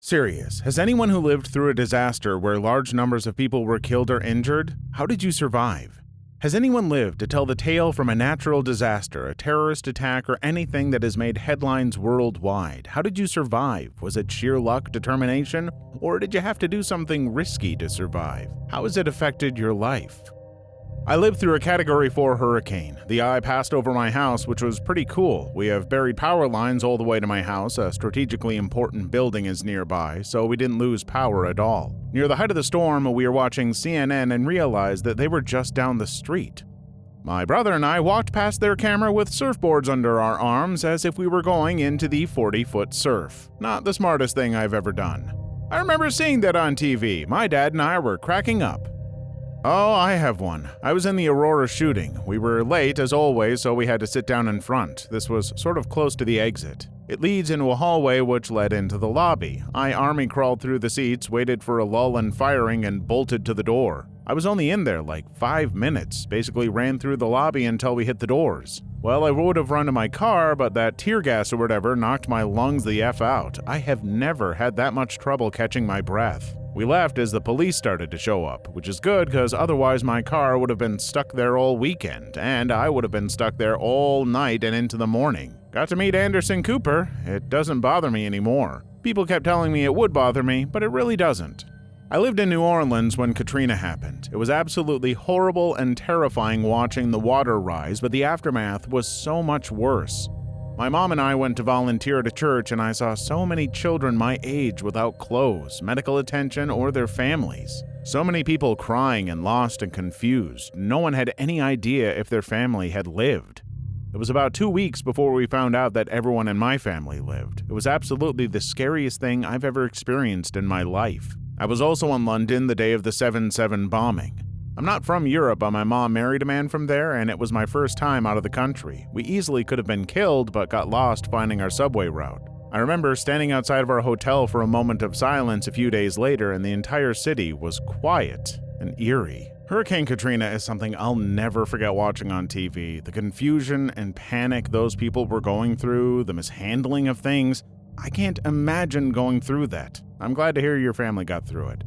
Serious. Has anyone who lived through a disaster where large numbers of people were killed or injured? How did you survive? Has anyone lived to tell the tale from a natural disaster, a terrorist attack, or anything that has made headlines worldwide? How did you survive? Was it sheer luck, determination, or did you have to do something risky to survive? How has it affected your life? I lived through a Category 4 hurricane. The eye passed over my house, which was pretty cool. We have buried power lines all the way to my house. A strategically important building is nearby, so we didn't lose power at all. Near the height of the storm, we were watching CNN and realized that they were just down the street. My brother and I walked past their camera with surfboards under our arms as if we were going into the 40-foot surf. Not the smartest thing I've ever done. I remember seeing that on TV. My dad and I were cracking up. Oh, I have one. I was in the Aurora shooting. We were late, as always, so we had to sit down in front. This was sort of close to the exit. It leads into a hallway which led into the lobby. I army crawled through the seats, waited for a lull in firing, and bolted to the door. I was only in there like 5 minutes, basically ran through the lobby until we hit the doors. Well, I would have run to my car, but that tear gas or whatever knocked my lungs the F out. I have never had that much trouble catching my breath. We left as the police started to show up, which is good because otherwise my car would have been stuck there all weekend, and I would have been stuck there all night and into the morning. Got to meet Anderson Cooper. It doesn't bother me anymore. People kept telling me it would bother me, but it really doesn't. I lived in New Orleans when Katrina happened. It was absolutely horrible and terrifying watching the water rise, but the aftermath was so much worse. My mom and I went to volunteer at a church, and I saw so many children my age without clothes, medical attention, or their families. So many people crying and lost and confused. No one had any idea if their family had lived. It was about 2 weeks before we found out that everyone in my family lived. It was absolutely the scariest thing I've ever experienced in my life. I was also in London the day of the 7/7 bombing. I'm not from Europe, but my mom married a man from there, and it was my first time out of the country. We easily could have been killed, but got lost finding our subway route. I remember standing outside of our hotel for a moment of silence a few days later, and the entire city was quiet and eerie. Hurricane Katrina is something I'll never forget watching on TV. The confusion and panic those people were going through, the mishandling of things. I can't imagine going through that. I'm glad to hear your family got through it.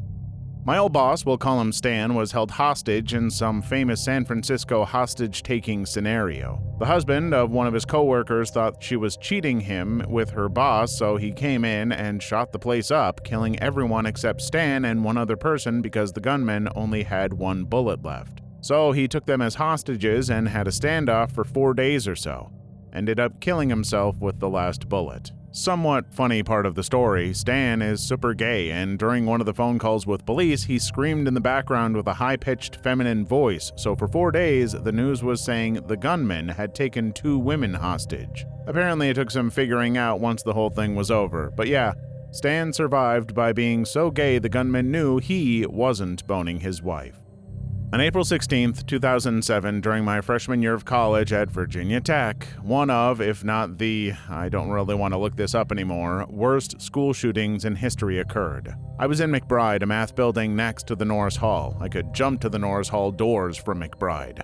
My old boss, we'll call him Stan, was held hostage in some famous San Francisco hostage-taking scenario. The husband of one of his coworkers thought she was cheating him with her boss, so he came in and shot the place up, killing everyone except Stan and one other person because the gunman only had one bullet left. So he took them as hostages and had a standoff for 4 days or so. Ended up killing himself with the last bullet. Somewhat funny part of the story, Stan is super gay, and during one of the phone calls with police, he screamed in the background with a high-pitched feminine voice, so for 4 days, the news was saying the gunman had taken 2 women hostage. Apparently it took some figuring out once the whole thing was over, but yeah, Stan survived by being so gay the gunman knew he wasn't boning his wife. On April 16, 2007, during my freshman year of college at Virginia Tech, one of, if not the, I don't really want to look this up anymore, worst school shootings in history occurred. I was in McBride, a math building next to the Norris Hall. I could jump to the Norris Hall doors from McBride.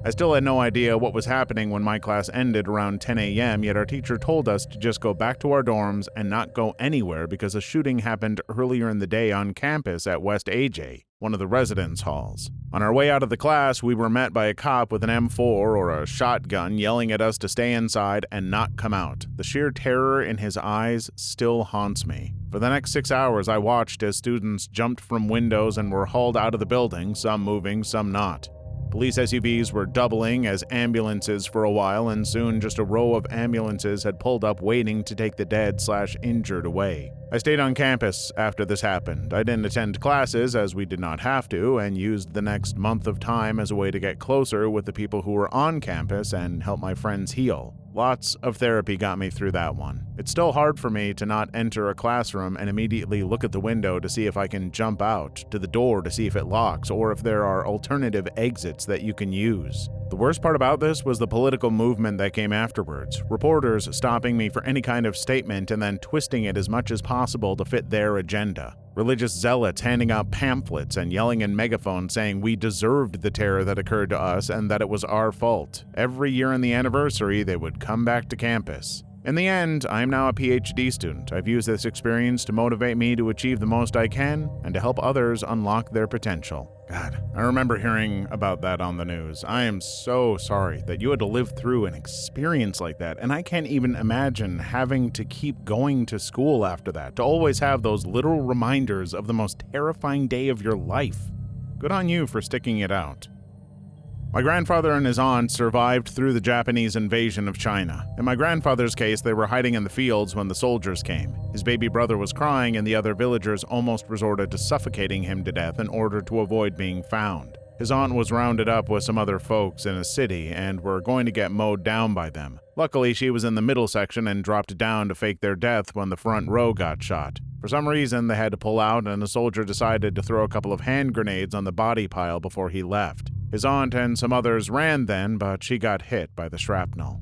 I still had no idea what was happening when my class ended around 10 a.m., yet our teacher told us to just go back to our dorms and not go anywhere because a shooting happened earlier in the day on campus at West AJ, one of the residence halls. On our way out of the class, we were met by a cop with an M4 or a shotgun yelling at us to stay inside and not come out. The sheer terror in his eyes still haunts me. For the next 6 hours, I watched as students jumped from windows and were hauled out of the building, some moving, some not. Police SUVs were doubling as ambulances for a while, and soon just a row of ambulances had pulled up waiting to take the dead/injured away. I stayed on campus after this happened. I didn't attend classes as we did not have to, and used the next month of time as a way to get closer with the people who were on campus and help my friends heal. Lots of therapy got me through that one. It's still hard for me to not enter a classroom and immediately look at the window to see if I can jump out, to the door to see if it locks, or if there are alternative exits that you can use. The worst part about this was the political movement that came afterwards. Reporters stopping me for any kind of statement and then twisting it as much as possible to fit their agenda. Religious zealots handing out pamphlets and yelling in megaphones saying we deserved the terror that occurred to us and that it was our fault. Every year on the anniversary, they would come back to campus. In the end, I am now a PhD student. I've used this experience to motivate me to achieve the most I can and to help others unlock their potential. God, I remember hearing about that on the news. I am so sorry that you had to live through an experience like that, and I can't even imagine having to keep going to school after that, to always have those literal reminders of the most terrifying day of your life. Good on you for sticking it out. My grandfather and his aunt survived through the Japanese invasion of China. In my grandfather's case, they were hiding in the fields when the soldiers came. His baby brother was crying, and the other villagers almost resorted to suffocating him to death in order to avoid being found. His aunt was rounded up with some other folks in a city and were going to get mowed down by them. Luckily, she was in the middle section and dropped down to fake their death when the front row got shot. For some reason, they had to pull out, and a soldier decided to throw a couple of hand grenades on the body pile before he left. His aunt and some others ran then, but she got hit by the shrapnel.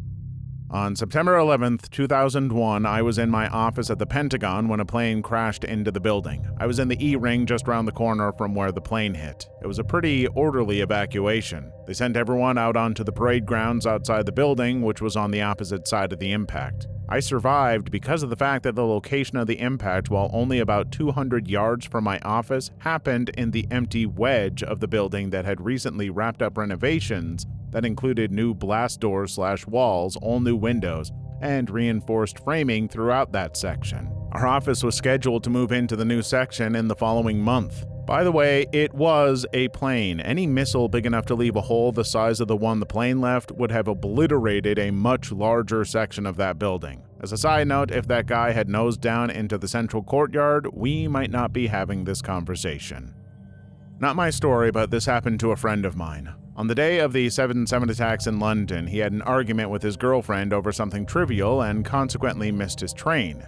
On September 11th, 2001, I was in my office at the Pentagon when a plane crashed into the building. I was in the E-ring just around the corner from where the plane hit. It was a pretty orderly evacuation. They sent everyone out onto the parade grounds outside the building, which was on the opposite side of the impact. I survived because of the fact that the location of the impact, while only about 200 yards from my office, happened in the empty wedge of the building that had recently wrapped up renovations that included new blast doors/walls, all new windows, and reinforced framing throughout that section. Our office was scheduled to move into the new section in the following month. By the way, it was a plane. Any missile big enough to leave a hole the size of the one the plane left would have obliterated a much larger section of that building. As a side note, if that guy had nosed down into the central courtyard, we might not be having this conversation. Not my story, but this happened to a friend of mine. On the day of the 7/7 attacks in London, he had an argument with his girlfriend over something trivial and consequently missed his train.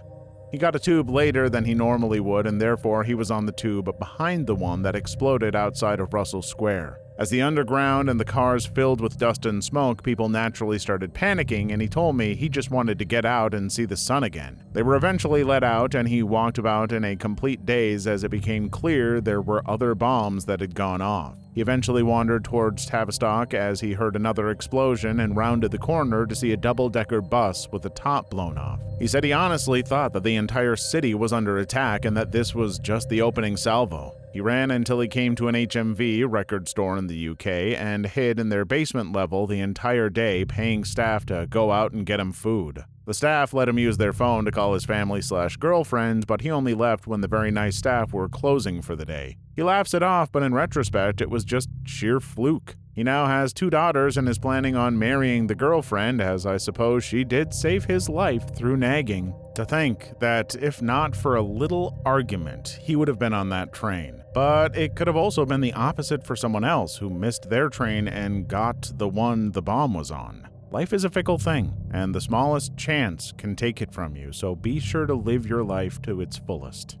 He got a tube later than he normally would, and therefore he was on the tube behind the one that exploded outside of Russell Square. As the underground and the cars filled with dust and smoke, people naturally started panicking, and he told me he just wanted to get out and see the sun again. They were eventually let out, and he walked about in a complete daze as it became clear there were other bombs that had gone off. He eventually wandered towards Tavistock as he heard another explosion and rounded the corner to see a double-decker bus with the top blown off. He said he honestly thought that the entire city was under attack and that this was just the opening salvo. He ran until he came to an HMV record store in the UK and hid in their basement level the entire day, paying staff to go out and get him food. The staff let him use their phone to call his family/girlfriend, but he only left when the very nice staff were closing for the day. He laughs it off, but in retrospect, it was just sheer fluke. He now has 2 daughters and is planning on marrying the girlfriend, as I suppose she did save his life through nagging. To think that if not for a little argument, he would have been on that train. But it could have also been the opposite for someone else who missed their train and got the one the bomb was on. Life is a fickle thing, and the smallest chance can take it from you, so be sure to live your life to its fullest.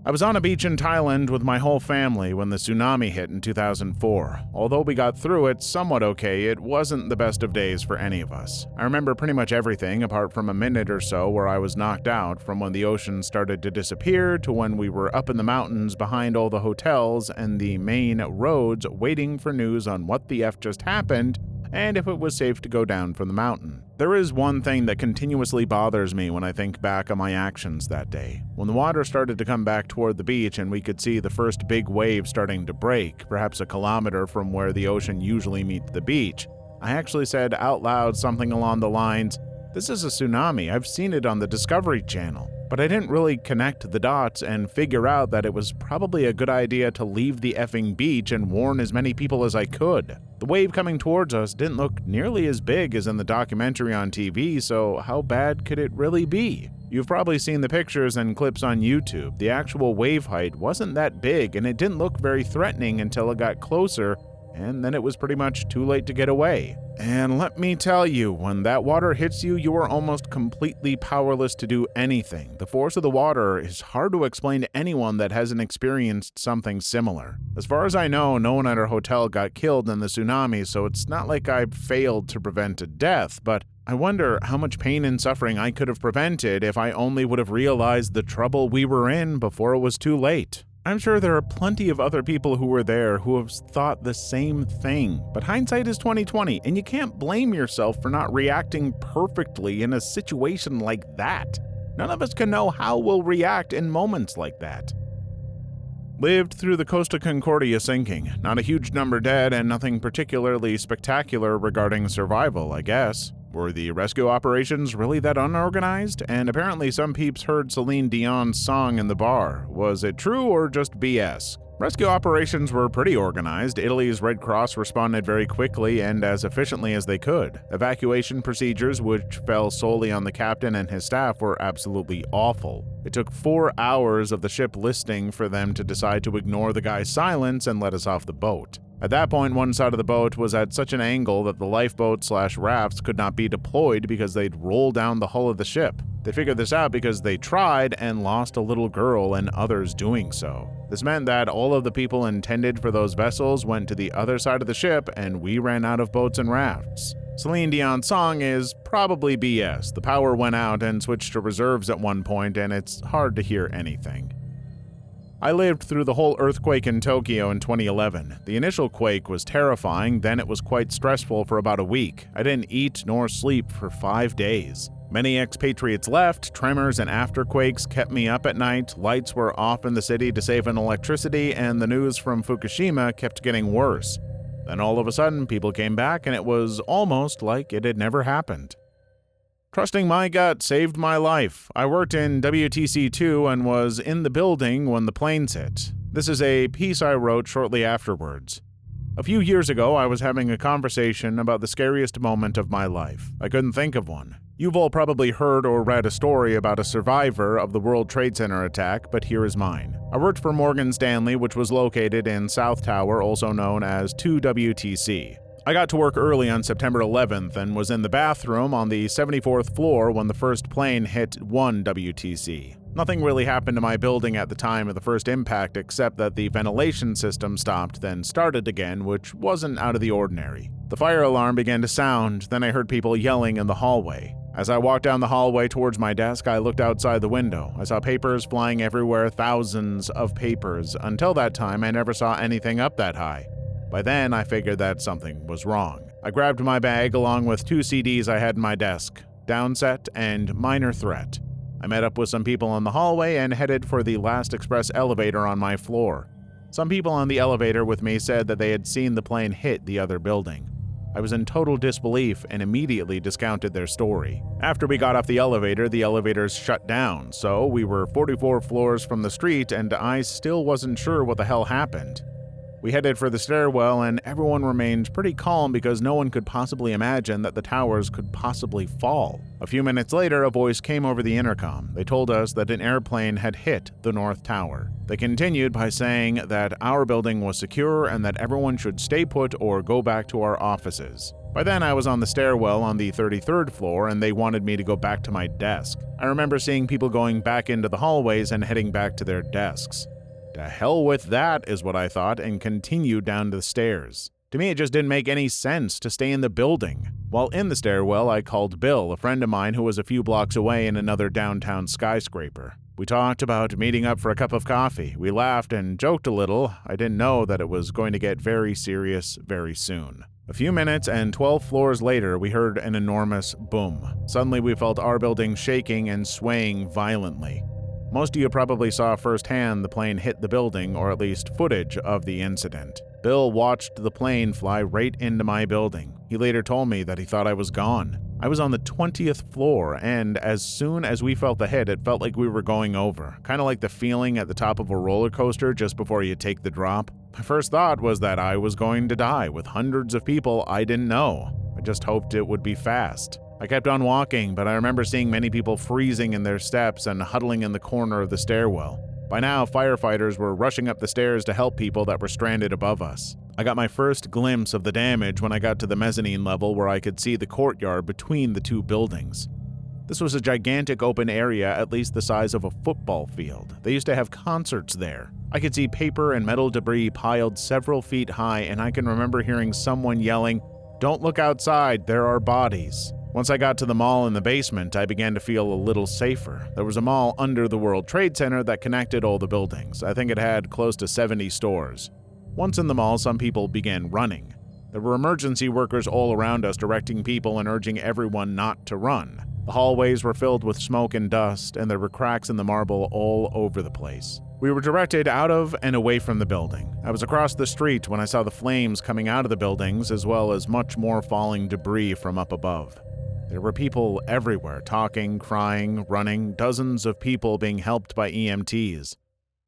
I was on a beach in Thailand with my whole family when the tsunami hit in 2004. Although we got through it somewhat okay, it wasn't the best of days for any of us. I remember pretty much everything apart from a minute or so where I was knocked out, from when the ocean started to disappear to when we were up in the mountains behind all the hotels and the main roads waiting for news on what the F just happened and if it was safe to go down from the mountain. There is one thing that continuously bothers me when I think back on my actions that day. When the water started to come back toward the beach and we could see the first big wave starting to break, perhaps a kilometer from where the ocean usually meets the beach, I actually said out loud something along the lines, "This is a tsunami, I've seen it on the Discovery Channel." But I didn't really connect the dots and figure out that it was probably a good idea to leave the effing beach and warn as many people as I could. The wave coming towards us didn't look nearly as big as in the documentary on TV, so how bad could it really be? You've probably seen the pictures and clips on YouTube. The actual wave height wasn't that big, and it didn't look very threatening until it got closer, and then it was pretty much too late to get away. And let me tell you, when that water hits you, you are almost completely powerless to do anything. The force of the water is hard to explain to anyone that hasn't experienced something similar. As far as I know, no one at our hotel got killed in the tsunami, so it's not like I failed to prevent a death, but I wonder how much pain and suffering I could have prevented if I only would have realized the trouble we were in before it was too late. I'm sure there are plenty of other people who were there who have thought the same thing, but hindsight is 20/20, and you can't blame yourself for not reacting perfectly in a situation like that. None of us can know how we'll react in moments like that. Lived through the Costa Concordia sinking. Not a huge number dead and nothing particularly spectacular regarding survival, I guess. Were the rescue operations really that unorganized? And apparently some peeps heard Celine Dion's song in the bar. Was it true or just BS? Rescue operations were pretty organized. Italy's Red Cross responded very quickly and as efficiently as they could. Evacuation procedures, which fell solely on the captain and his staff, were absolutely awful. It took 4 hours of the ship listing for them to decide to ignore the guy's silence and let us off the boat. At that point, one side of the boat was at such an angle that the lifeboat/rafts could not be deployed because they'd roll down the hull of the ship. They figured this out because they tried and lost a little girl and others doing so. This meant that all of the people intended for those vessels went to the other side of the ship and we ran out of boats and rafts. Celine Dion's song is probably BS. The power went out and switched to reserves at one point and it's hard to hear anything. I lived through the whole earthquake in Tokyo in 2011. The initial quake was terrifying, then it was quite stressful for about a week. I didn't eat nor sleep for 5 days. Many expatriates left, tremors and afterquakes kept me up at night, lights were off in the city to save on electricity, and the news from Fukushima kept getting worse. Then all of a sudden, people came back and it was almost like it had never happened. Trusting my gut saved my life. I worked in WTC-2 and was in the building when the planes hit. This is a piece I wrote shortly afterwards. A few years ago, I was having a conversation about the scariest moment of my life. I couldn't think of one. You've all probably heard or read a story about a survivor of the World Trade Center attack, but here is mine. I worked for Morgan Stanley, which was located in South Tower, also known as 2WTC. I got to work early on September 11th and was in the bathroom on the 74th floor when the first plane hit 1WTC. Nothing really happened to my building at the time of the first impact except that the ventilation system stopped then started again, which wasn't out of the ordinary. The fire alarm began to sound, then I heard people yelling in the hallway. As I walked down the hallway towards my desk, I looked outside the window. I saw papers flying everywhere, thousands of papers. Until that time, I never saw anything up that high. By then, I figured that something was wrong. I grabbed my bag along with 2 CDs I had in my desk, Downset and Minor Threat. I met up with some people in the hallway and headed for the last express elevator on my floor. Some people on the elevator with me said that they had seen the plane hit the other building. I was in total disbelief and immediately discounted their story. After we got off the elevators shut down, so we were 44 floors from the street and I still wasn't sure what the hell happened. We headed for the stairwell and everyone remained pretty calm because no one could possibly imagine that the towers could possibly fall. A few minutes later, a voice came over the intercom. They told us that an airplane had hit the North Tower. They continued by saying that our building was secure and that everyone should stay put or go back to our offices. By then, I was on the stairwell on the 33rd floor and they wanted me to go back to my desk. I remember seeing people going back into the hallways and heading back to their desks. To hell with that, is what I thought, and continued down the stairs. To me, it just didn't make any sense to stay in the building. While in the stairwell, I called Bill, a friend of mine who was a few blocks away in another downtown skyscraper. We talked about meeting up for a cup of coffee. We laughed and joked a little. I didn't know that it was going to get very serious very soon. A few minutes and 12 floors later, we heard an enormous boom. Suddenly, we felt our building shaking and swaying violently. Most of you probably saw firsthand the plane hit the building, or at least footage of the incident. Bill watched the plane fly right into my building. He later told me that he thought I was gone. I was on the 20th floor, and as soon as we felt the hit, it felt like we were going over. Kind of like the feeling at the top of a roller coaster just before you take the drop. My first thought was that I was going to die with hundreds of people I didn't know. I just hoped it would be fast. I kept on walking, but I remember seeing many people freezing in their steps and huddling in the corner of the stairwell. By now, firefighters were rushing up the stairs to help people that were stranded above us. I got my first glimpse of the damage when I got to the mezzanine level where I could see the courtyard between the 2 buildings. This was a gigantic open area, at least the size of a football field. They used to have concerts there. I could see paper and metal debris piled several feet high, and I can remember hearing someone yelling, "Don't look outside, there are bodies." Once I got to the mall in the basement, I began to feel a little safer. There was a mall under the World Trade Center that connected all the buildings. I think it had close to 70 stores. Once in the mall, some people began running. There were emergency workers all around us directing people and urging everyone not to run. The hallways were filled with smoke and dust, and there were cracks in the marble all over the place. We were directed out of and away from the building. I was across the street when I saw the flames coming out of the buildings, as well as much more falling debris from up above. There were people everywhere, talking, crying, running, dozens of people being helped by EMTs.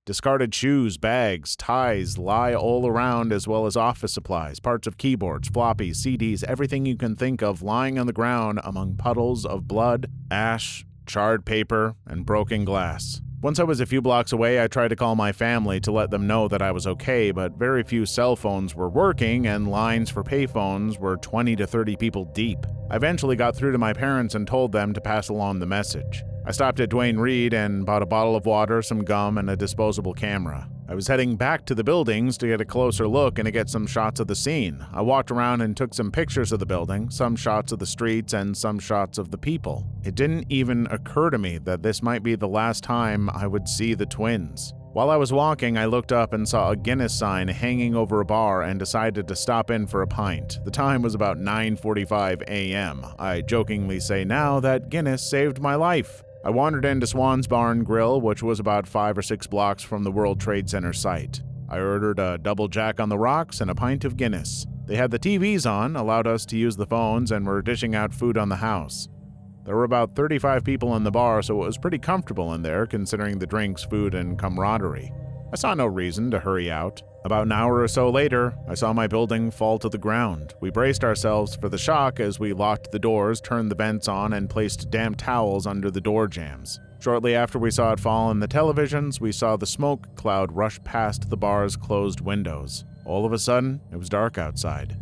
Discarded shoes, bags, ties lie all around, as well as office supplies, parts of keyboards, floppies, CDs, everything you can think of lying on the ground among puddles of blood, ash, charred paper, and broken glass. Once I was a few blocks away, I tried to call my family to let them know that I was okay, but very few cell phones were working and lines for payphones were 20 to 30 people deep. I eventually got through to my parents and told them to pass along the message. I stopped at Duane Reade and bought a bottle of water, some gum, and a disposable camera. I was heading back to the buildings to get a closer look and to get some shots of the scene. I walked around and took some pictures of the building, some shots of the streets, and some shots of the people. It didn't even occur to me that this might be the last time I would see the twins. While I was walking, I looked up and saw a Guinness sign hanging over a bar and decided to stop in for a pint. The time was about 9:45 a.m. I jokingly say now that Guinness saved my life. I wandered into Swan's Bar and Grill, which was about 5 or 6 blocks from the World Trade Center site. I ordered a double Jack on the rocks and a pint of Guinness. They had the TVs on, allowed us to use the phones, and were dishing out food on the house. There were about 35 people in the bar, so it was pretty comfortable in there considering the drinks, food, and camaraderie. I saw no reason to hurry out. About an hour or so later, I saw my building fall to the ground. We braced ourselves for the shock as we locked the doors, turned the vents on, and placed damp towels under the door jambs. Shortly after we saw it fall in the televisions, we saw the smoke cloud rush past the bar's closed windows. All of a sudden, it was dark outside.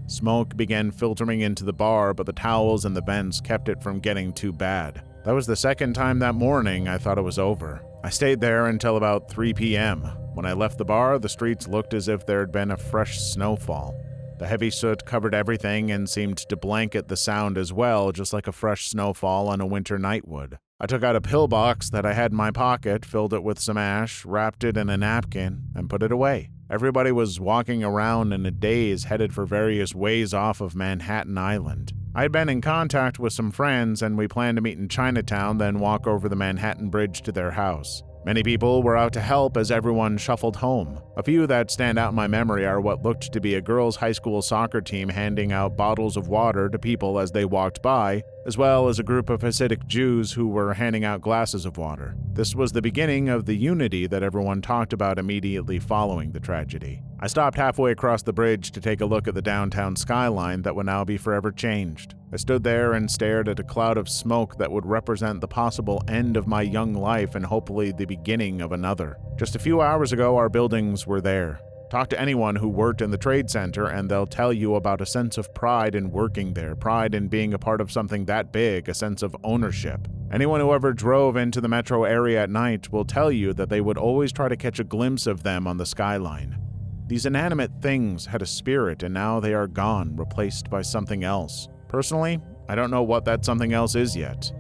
Smoke began filtering into the bar, but the towels and the vents kept it from getting too bad. That was the second time that morning I thought it was over. I stayed there until about 3 p.m. When I left the bar, the streets looked as if there had been a fresh snowfall. The heavy soot covered everything and seemed to blanket the sound as well, just like a fresh snowfall on a winter night would. I took out a pillbox that I had in my pocket, filled it with some ash, wrapped it in a napkin, and put it away. Everybody was walking around in a daze, headed for various ways off of Manhattan Island. I had been in contact with some friends, and we planned to meet in Chinatown, then walk over the Manhattan Bridge to their house. Many people were out to help as everyone shuffled home. A few that stand out in my memory are what looked to be a girls' high school soccer team handing out bottles of water to people as they walked by, as well as a group of Hasidic Jews who were handing out glasses of water. This was the beginning of the unity that everyone talked about immediately following the tragedy. I stopped halfway across the bridge to take a look at the downtown skyline that would now be forever changed. I stood there and stared at a cloud of smoke that would represent the possible end of my young life and hopefully the beginning of another. Just a few hours ago, our buildings were there. Talk to anyone who worked in the Trade Center and they'll tell you about a sense of pride in working there, pride in being a part of something that big, a sense of ownership. Anyone who ever drove into the metro area at night will tell you that they would always try to catch a glimpse of them on the skyline. These inanimate things had a spirit, and now they are gone, replaced by something else. Personally, I don't know what that something else is yet.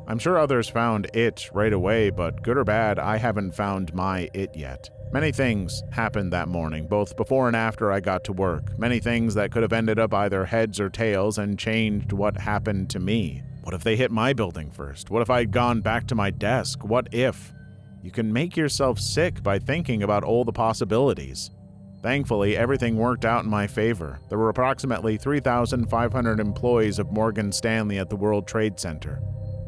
I'm sure others found it right away, but good or bad, I haven't found my it yet. Many things happened that morning, both before and after I got to work. Many things that could have ended up either heads or tails and changed what happened to me. What if they hit my building first? What if I'd gone back to my desk? What if? You can make yourself sick by thinking about all the possibilities. Thankfully, everything worked out in my favor. There were approximately 3,500 employees of Morgan Stanley at the World Trade Center.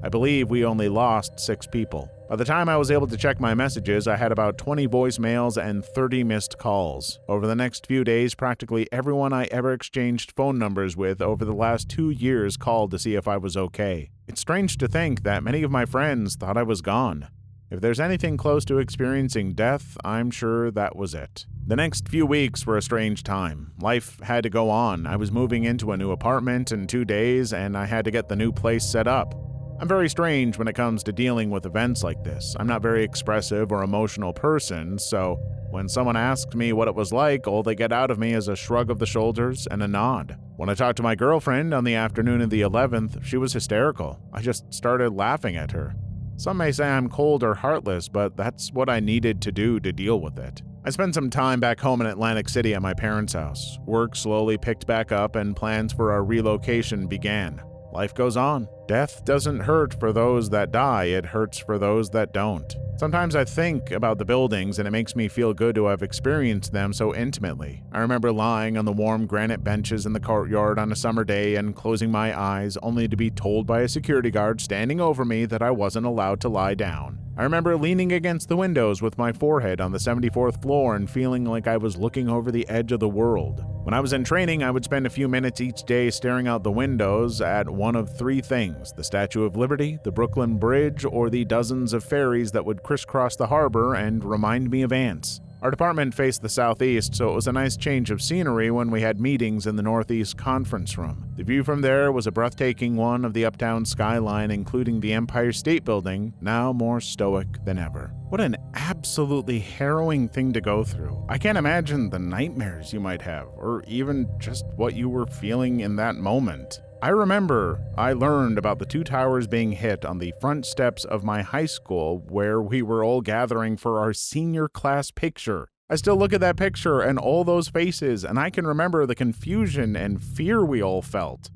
I believe we only lost 6 people. By the time I was able to check my messages, I had about 20 voicemails and 30 missed calls. Over the next few days, practically everyone I ever exchanged phone numbers with over the last 2 years called to see if I was okay. It's strange to think that many of my friends thought I was gone. If there's anything close to experiencing death, I'm sure that was it. The next few weeks were a strange time. Life had to go on. I was moving into a new apartment in 2 days, and I had to get the new place set up. I'm very strange when it comes to dealing with events like this. I'm not very expressive or emotional person, so when someone asks me what it was like, all they get out of me is a shrug of the shoulders and a nod. When I talked to my girlfriend on the afternoon of the 11th, she was hysterical. I just started laughing at her. Some may say I'm cold or heartless, but that's what I needed to do to deal with it. I spent some time back home in Atlantic City at my parents' house. Work slowly picked back up and plans for our relocation began. Life goes on. Death doesn't hurt for those that die, it hurts for those that don't. Sometimes I think about the buildings and it makes me feel good to have experienced them so intimately. I remember lying on the warm granite benches in the courtyard on a summer day and closing my eyes only to be told by a security guard standing over me that I wasn't allowed to lie down. I remember leaning against the windows with my forehead on the 74th floor and feeling like I was looking over the edge of the world. When I was in training, I would spend a few minutes each day staring out the windows at one of three things: the Statue of Liberty, the Brooklyn Bridge, or the dozens of ferries that would crisscross the harbor and remind me of ants. Our department faced the southeast, so it was a nice change of scenery when we had meetings in the northeast conference room. The view from there was a breathtaking one of the uptown skyline, including the Empire State Building, now more stoic than ever. What an absolutely harrowing thing to go through. I can't imagine the nightmares you might have, or even just what you were feeling in that moment. I remember I learned about the two towers being hit on the front steps of my high school where we were all gathering for our senior class picture. I still look at that picture and all those faces, and I can remember the confusion and fear we all felt.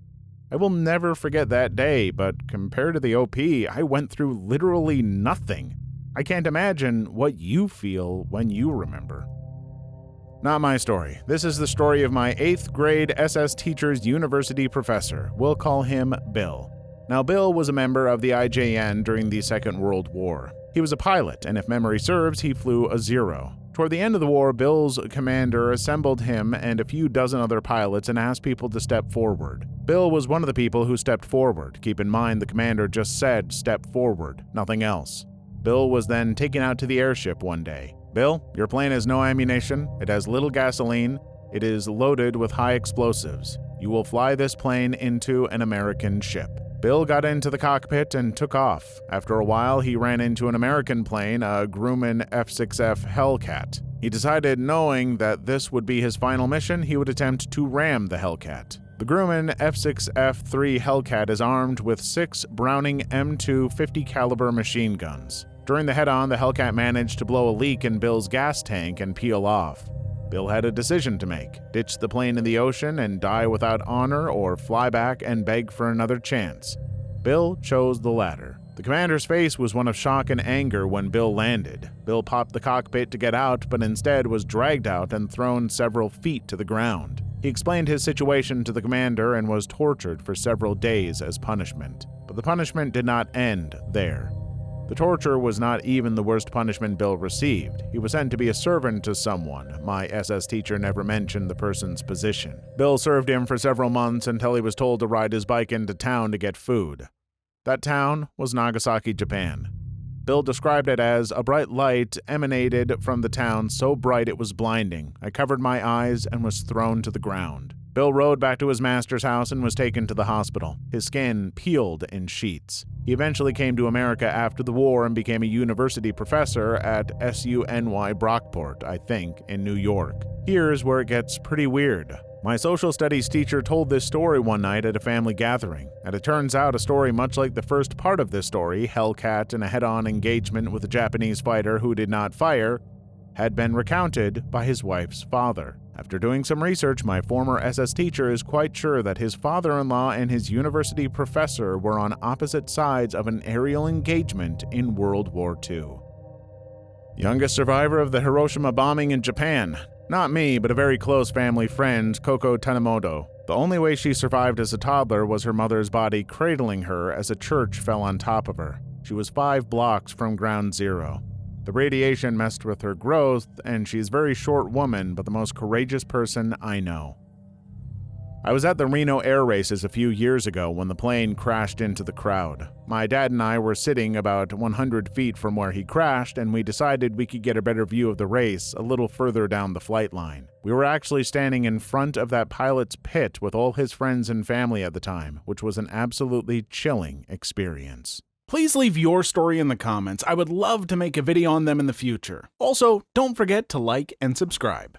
I will never forget that day, but compared to the OP, I went through literally nothing. I can't imagine what you feel when you remember. Not my story. This is the story of my 8th grade SS teacher's university professor. We'll call him Bill. Now, Bill was a member of the IJN during the Second World War. He was a pilot, and if memory serves, he flew a Zero. Toward the end of the war, Bill's commander assembled him and a few dozen other pilots and asked people to step forward. Bill was one of the people who stepped forward. Keep in mind, the commander just said, "Step forward," nothing else. Bill was then taken out to the airship one day. "Bill, your plane has no ammunition, it has little gasoline, it is loaded with high explosives. You will fly this plane into an American ship." Bill got into the cockpit and took off. After a while, he ran into an American plane, a Grumman F-6F Hellcat. He decided, knowing that this would be his final mission, he would attempt to ram the Hellcat. The Grumman F-6F-3 Hellcat is armed with 6 Browning M2 50 caliber machine guns. During the head-on, the Hellcat managed to blow a leak in Bill's gas tank and peel off. Bill had a decision to make: ditch the plane in the ocean and die without honor, or fly back and beg for another chance. Bill chose the latter. The commander's face was one of shock and anger when Bill landed. Bill popped the cockpit to get out, but instead was dragged out and thrown several feet to the ground. He explained his situation to the commander and was tortured for several days as punishment. But the punishment did not end there. The torture was not even the worst punishment Bill received. He was sent to be a servant to someone. My SS teacher never mentioned the person's position. Bill served him for several months until he was told to ride his bike into town to get food. That town was Nagasaki, Japan. Bill described it as a bright light emanated from the town so bright it was blinding. I covered my eyes and was thrown to the ground. Bill rode back to his master's house and was taken to the hospital. His skin peeled in sheets. He eventually came to America after the war and became a university professor at SUNY Brockport, I think, in New York. Here's where it gets pretty weird. My social studies teacher told this story one night at a family gathering, and it turns out a story much like the first part of this story, Hellcat and a head-on engagement with a Japanese fighter who did not fire, had been recounted by his wife's father. After doing some research, my former SS teacher is quite sure that his father-in-law and his university professor were on opposite sides of an aerial engagement in World War II. Youngest survivor of the Hiroshima bombing in Japan. Not me, but a very close family friend, Koko Tanemoto. The only way she survived as a toddler was her mother's body cradling her as a church fell on top of her. She was 5 blocks from ground zero. The radiation messed with her growth, and she's a very short woman, but the most courageous person I know. I was at the Reno air races a few years ago when the plane crashed into the crowd. My dad and I were sitting about 100 feet from where he crashed, and we decided we could get a better view of the race a little further down the flight line. We were actually standing in front of that pilot's pit with all his friends and family at the time, which was an absolutely chilling experience. Please leave your story in the comments. I would love to make a video on them in the future. Also, don't forget to like and subscribe.